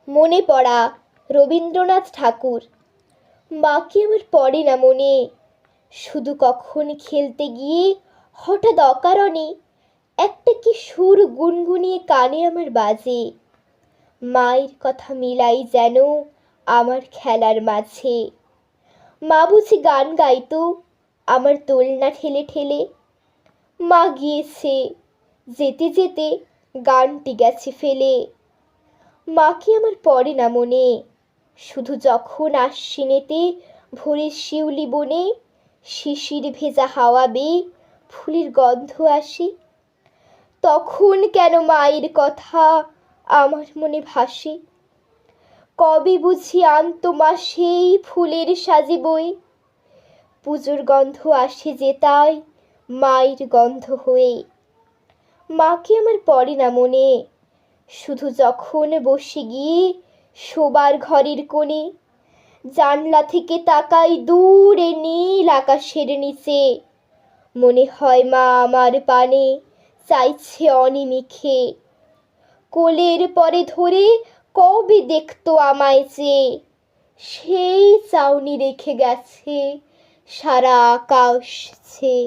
মনে পড়া রবীন্দ্রনাথ ঠাকুর। মাকে আমার পড়ে না মনে, শুধু কখন খেলতে গিয়ে হঠাৎ অকারণে একটা কি সুর গুনগুনিয়ে কানে আমার বাজে। মায়ের কথা মিলাই যেন আমার খেলার মাঝে। মা বুঝি গান গাইতো আমার দোলনা ঠেলে ঠেলে। মা গিয়েছে, যেতে যেতে গানটি গেছে ফেলে। মাকে আমার পড়ে না মনে, শুধু যখন আশ্বিনেতে ভোরের শিউলি বনে শিশির ভেজা হাওয়া বেয়ে ফুলের গন্ধ আসে, তখন কেন মায়ের কথা আমার মনে ভাসে। কবে বুঝি আনতো মা সেই ফুলের সাজে বয়ে, পুজোর গন্ধ আসে যে তাই মায়ের গন্ধ হয়ে। মাকে আমার পড়ে না মনে, শুধু যখন বসে গিয়ে শোবার ঘরের কোণে জানলা থেকে তাকাই দূরে নীল আকাশের নিচে, মনে হয় মা আমার পানে চাইছে অনিমিষে। কোলের পরে ধরে কবে দেখতো আমায় চেয়ে, সেই চাউনি রেখে গেছে সারা আকাশ ছেয়ে।